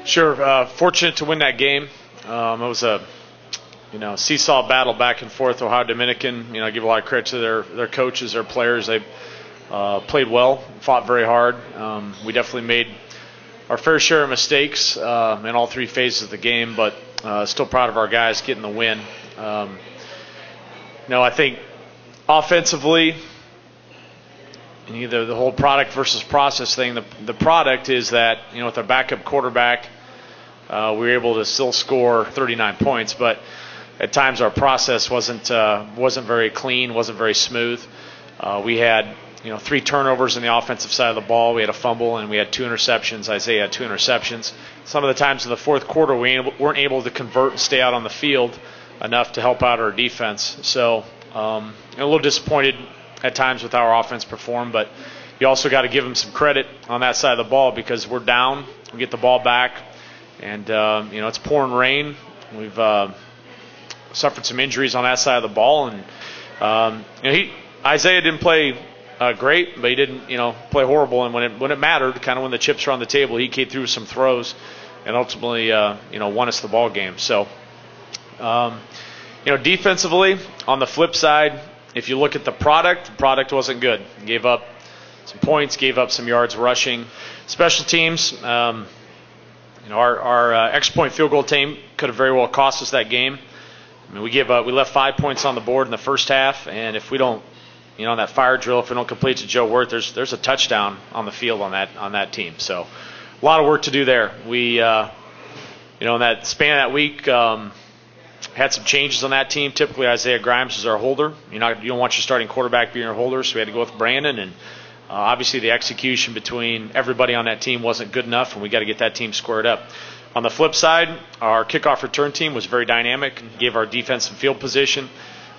Sure. Fortunate to win that game. It was a seesaw battle back and forth. Ohio Dominican, I give a lot of credit to their coaches, their players. They played well, fought very hard. We definitely made our fair share of mistakes in all three phases of the game, but still proud of our guys getting the win. I think offensively, either the whole product versus process thing, the product is that, with our backup quarterback, we were able to still score 39 points, but at times our process wasn't very clean, wasn't very smooth. We had 3 turnovers on the offensive side of the ball. We had a fumble, and we had 2 interceptions. Isaiah had 2 interceptions. Some of the times in the fourth quarter, we weren't able to convert and stay out on the field enough to help out our defense. So a little disappointed at times with how our offense performed, but you also got to give them some credit on that side of the ball because we're down. We get the ball back, and it's pouring rain. We've suffered some injuries on that side of the ball, and Isaiah didn't play great, but he didn't play horrible. And when it mattered, kind of when the chips were on the table, he came through some throws and ultimately won us the ball game. So defensively, on the flip side, if you look at the product wasn't good. Gave up some points, gave up some yards rushing. Special teams, our extra point field goal team could have very well cost us that game. I mean, we left 5 points on the board in the first half, and if we don't, on that fire drill, if we don't complete to Joe Wirth, there's a touchdown on the field on that team. So a lot of work to do there. We, in that span of that week, had some changes on that team. Typically, Isaiah Grimes is our holder. You don't want your starting quarterback being your holder, so we had to go with Brandon. And obviously, the execution between everybody on that team wasn't good enough, and we got to get that team squared up. On the flip side, our kickoff return team was very dynamic, gave our defense some field position.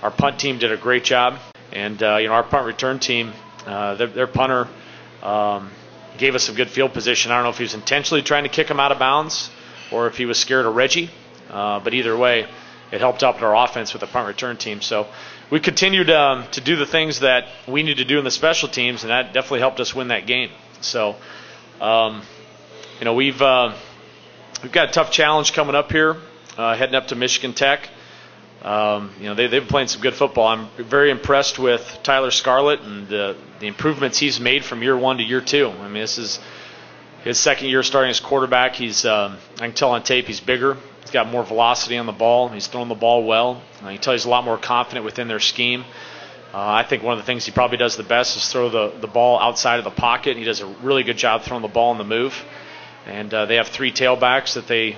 Our punt team did a great job, and our punt return team, their punter gave us some good field position. I don't know if he was intentionally trying to kick him out of bounds or if he was scared of Reggie, but either way, it helped out our offense with the punt return team. So we continued to do the things that we need to do in the special teams, and that definitely helped us win that game. So, we've got a tough challenge coming up here, heading up to Michigan Tech. They've been playing some good football. I'm very impressed with Tyler Scarlett and the improvements he's made from year 1 to year 2. I mean, this is his second year starting as quarterback. I can tell on tape he's bigger. He's got more velocity on the ball. He's throwing the ball well. You can tell he's a lot more confident within their scheme. I think one of the things he probably does the best is throw the ball outside of the pocket. He does a really good job throwing the ball on the move. And they have 3 tailbacks that they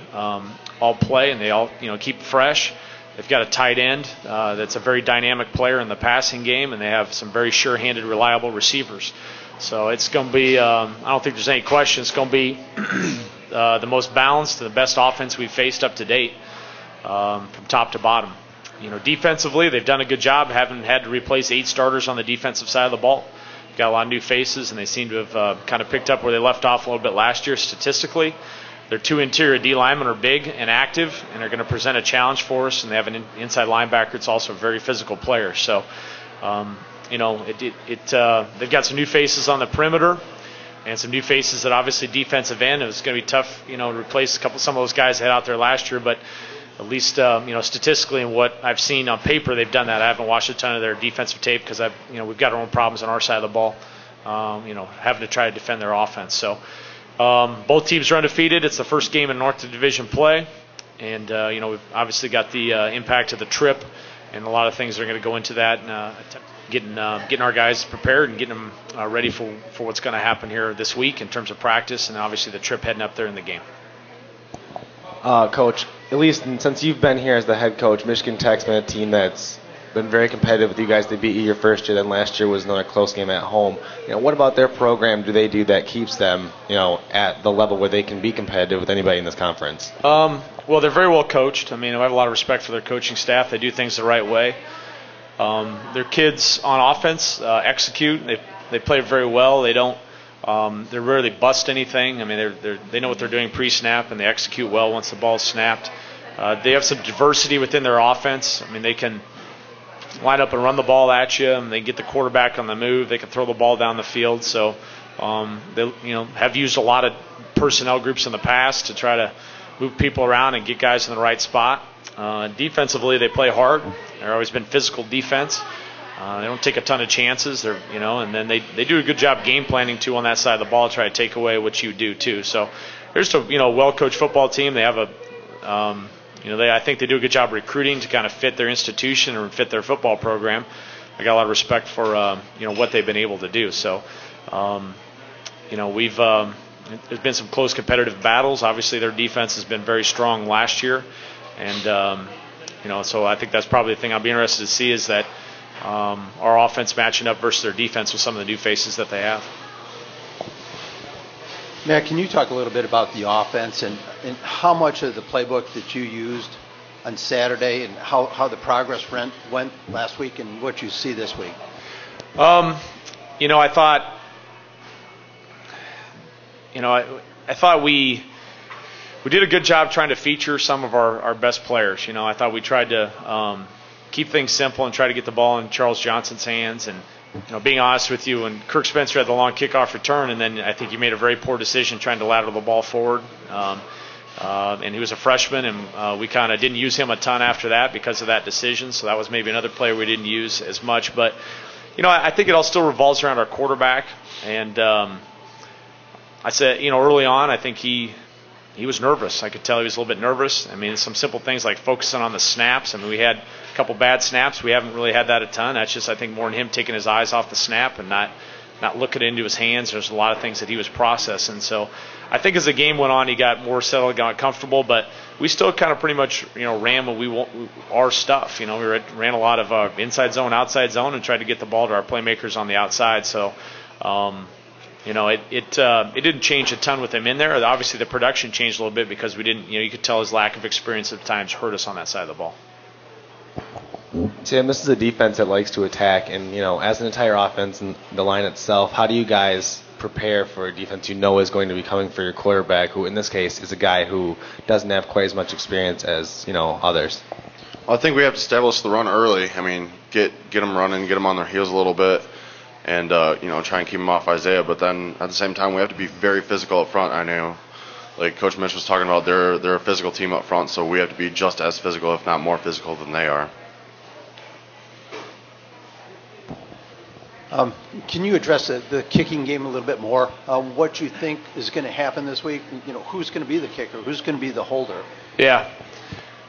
all play, and they all keep fresh. They've got a tight end that's a very dynamic player in the passing game, and they have some very sure-handed, reliable receivers. So it's going to be, I don't think there's any question, it's going to be the most balanced, the best offense we've faced up to date from top to bottom. Defensively, they've done a good job, haven't had to replace 8 starters on the defensive side of the ball. Got a lot of new faces, and they seem to have kind of picked up where they left off a little bit last year statistically. Their 2 interior D linemen are big and active, and they're going to present a challenge for us, and they have an inside linebacker that's also a very physical player. So, they've got some new faces on the perimeter and some new faces at obviously defensive end. It was going to be tough, to replace some of those guys that had out there last year, but at least, statistically and what I've seen on paper, they've done that. I haven't watched a ton of their defensive tape because we've got our own problems on our side of the ball, having to try to defend their offense. So both teams are undefeated. It's the first game in North Division play, and we've obviously got the impact of the trip, and a lot of things are going to go into that, and getting our guys prepared and getting them ready for what's going to happen here this week in terms of practice, and obviously the trip heading up there in the game. Coach, at least since you've been here as the head coach, Michigan Tech's been a team that's been very competitive with you guys. They beat you your first year, then last year was another close game at home. What about their program do they do that keeps them, at the level where they can be competitive with anybody in this conference? Well, they're very well coached. I mean, I have a lot of respect for their coaching staff. They do things the right way. Their kids on offense execute. They play very well. They don't. They rarely bust anything. I mean, they know what they're doing pre-snap, and they execute well once the ball's snapped. They have some diversity within their offense. I mean, they can line up and run the ball at you, and they get the quarterback on the move. They can throw the ball down the field. So They have used a lot of personnel groups in the past to try to move people around and get guys in the right spot. Defensively, they play hard. They've always been physical defense. They don't take a ton of chances. And then they do a good job game planning too on that side of the ball, try to take away what you do too. So here's a well-coached football team. They have I think they do a good job recruiting to kind of fit their institution or fit their football program. I got a lot of respect for what they've been able to do. So there's been some close competitive battles. Obviously, their defense has been very strong last year, and so I think that's probably the thing I'll be interested to see is that our offense matching up versus their defense with some of the new faces that they have. Matt, can you talk a little bit about the offense and how much of the playbook that you used on Saturday and how the progress went last week and what you see this week? I thought we did a good job trying to feature some of our best players. I thought we tried to keep things simple and try to get the ball in Charles Johnson's hands. And being honest with you, when Kirk Spencer had the long kickoff return, and then I think he made a very poor decision trying to lateral the ball forward. And he was a freshman, and we kind of didn't use him a ton after that because of that decision. So that was maybe another player we didn't use as much. But I think it all still revolves around our quarterback. And I said, early on, I think he was nervous. I could tell he was a little bit nervous. I mean, some simple things like focusing on the snaps. I mean, we had a couple bad snaps. We haven't really had that a ton. That's just, I think, more than him taking his eyes off the snap and not looking into his hands. There's a lot of things that he was processing. So I think as the game went on, he got more settled, got comfortable. But we still kind of pretty much, ran what we want, our stuff. We ran a lot of inside zone, outside zone, and tried to get the ball to our playmakers on the outside. So, it didn't change a ton with him in there. Obviously, the production changed a little bit because we didn't, you could tell his lack of experience at times hurt us on that side of the ball. Tim, this is a defense that likes to attack, and as an entire offense and the line itself, how do you guys prepare for a defense is going to be coming for your quarterback, who in this case is a guy who doesn't have quite as much experience as others? Well, I think we have to establish the run early. I mean, get them running, get them on their heels a little bit, and try and keep them off Isaiah. But then at the same time, we have to be very physical up front. I know, like Coach Mitch was talking about, they're a physical team up front, so we have to be just as physical, if not more physical, than they are. Can you address the kicking game a little bit more? What you think is going to happen this week? Who's going to be the kicker? Who's going to be the holder? Yeah.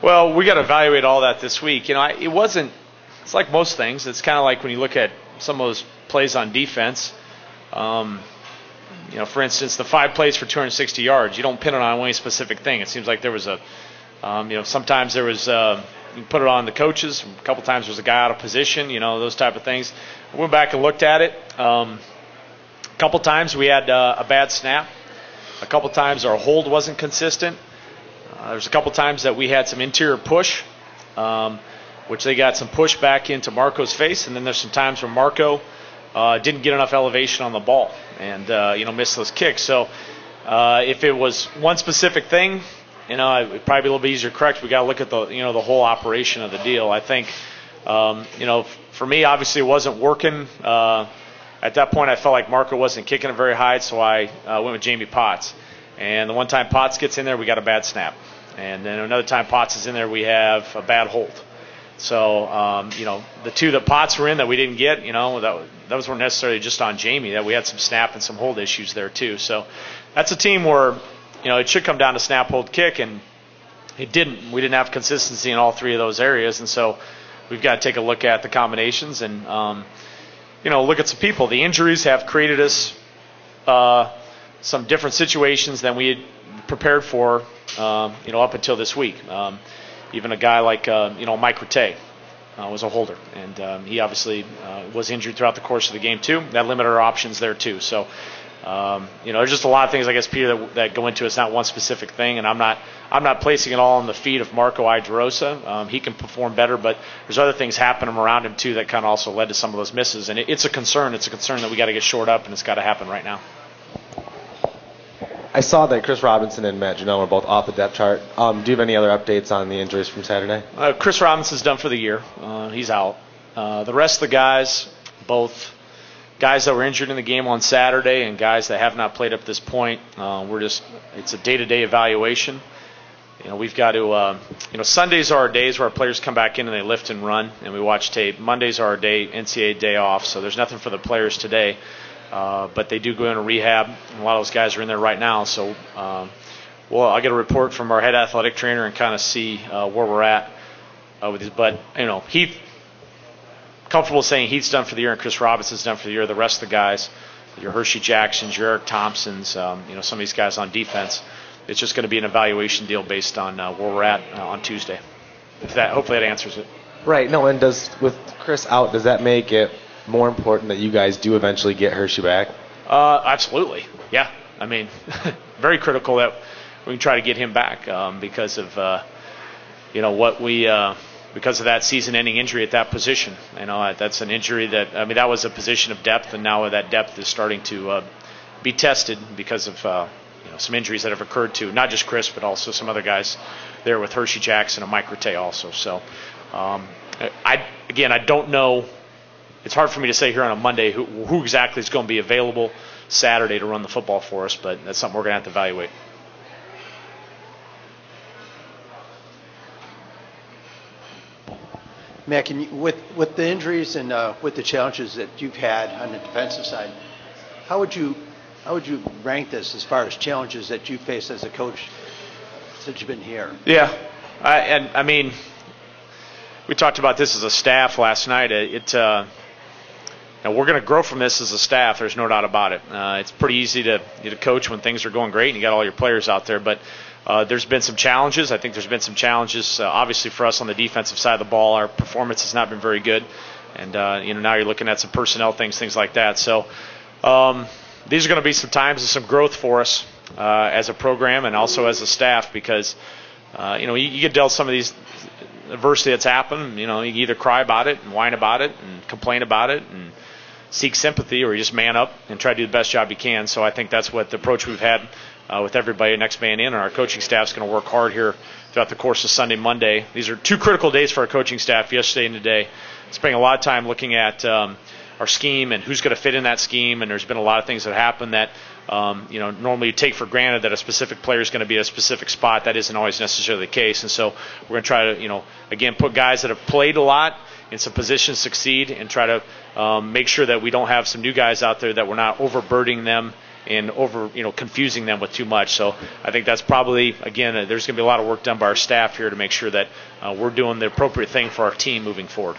Well, we got to evaluate all that this week. It's like most things. It's kind of like when you look at some of those plays on defense. For instance, the 5 plays for 260 yards. You don't pin it on any specific thing. It seems like there was sometimes there was you put it on the coaches. A couple times there was a guy out of position. Those type of things. I went back and looked at it. A couple times we had a bad snap. A couple times our hold wasn't consistent. There's a couple times that we had some interior push, which they got some push back into Marco's face, and then there's some times where Marco didn't get enough elevation on the ball and missed those kicks. So if it was one specific thing, it'd probably be a little bit easier to correct. We got to look at the whole operation of the deal. I think for me, obviously it wasn't working. At that point, I felt like Marco wasn't kicking it very high, so I went with Jamie Potts. And the one time Potts gets in there, we got a bad snap. And then another time Potts is in there, we have a bad hold. So, the two that Potts were in that we didn't get, those weren't necessarily just on Jamie. That we had some snap and some hold issues there too. So that's a team where, it should come down to snap, hold, kick, and it didn't. We didn't have consistency in all 3 of those areas. And so we've got to take a look at the combinations and, look at some people. The injuries have created us some different situations than we had prepared for, up until this week. Even a guy like, Mike Rattay was a holder, and he obviously was injured throughout the course of the game too. That limited our options there too. So, there's just a lot of things, I guess, Peter, that go into it. It's not one specific thing, and I'm not placing it all on the feet of Marco Idrosa. He can perform better, but there's other things happening around him too that kind of also led to some of those misses, and it's a concern. It's a concern that we got to get shored up, and it's got to happen right now. I saw that Chris Robinson and Matt Janelle were both off the depth chart. Do you have any other updates on the injuries from Saturday? Chris Robinson's done for the year. He's out. The rest of the guys, both guys that were injured in the game on Saturday and guys that have not played up to this point. It's a day-to-day evaluation. We've got to, Sundays are our days where our players come back in and they lift and run, and we watch tape. Mondays are our NCAA day off, so there's nothing for the players today. But they do go into rehab, and a lot of those guys are in there right now. So, I'll get a report from our head athletic trainer and kind of see where we're at with this. But, Heath, comfortable saying Heath's done for the year and Chris Robinson's done for the year. The rest of the guys, your Hershey Jacksons, your Eric Thompsons, some of these guys on defense, it's just going to be an evaluation deal based on where we're at on Tuesday. Hopefully that answers it. Right. No, and with Chris out, does that make it more important that you guys do eventually get Hershey back? Absolutely. Yeah. I mean, very critical that we can try to get him back because of because of that season-ending injury at that position. That's an injury that was a position of depth, and now that depth is starting to be tested because of some injuries that have occurred to not just Chris, but also some other guys there with Hershey Jackson and Mike Rattay also. So, I don't know. It's hard for me to say here on a Monday who exactly is going to be available Saturday to run the football for us, but that's something we're going to have to evaluate. Matt, with the injuries and with the challenges that you've had on the defensive side, how would you rank this as far as challenges that you face as a coach since you've been here? Yeah, we talked about this as a staff last night. We're going to grow from this as a staff. There's no doubt about it. It's pretty easy to coach when things are going great and you got all your players out there, but there's been some challenges. I think there's been some challenges, obviously, for us on the defensive side of the ball. Our performance has not been very good, and now you're looking at some personnel things like that. So these are going to be some times of some growth for us as a program and also as a staff because you get dealt some of these adversity that's happened. You either cry about it and whine about it and complain about it and seek sympathy, or you just man up and try to do the best job you can. So I think that's what the approach we've had with everybody next man in, and our coaching staff's going to work hard here throughout the course of Sunday, Monday. These are two critical days for our coaching staff, yesterday and today. Spending a lot of time looking at our scheme and who's going to fit in that scheme, and there's been a lot of things that happen that normally you take for granted that a specific player is going to be at a specific spot. That isn't always necessarily the case, and so we're going to try to again put guys that have played a lot in some positions succeed and try to make sure that we don't have some new guys out there that we're not overburdening them and confusing them with too much. So I think that's probably, again, there's going to be a lot of work done by our staff here to make sure that we're doing the appropriate thing for our team moving forward.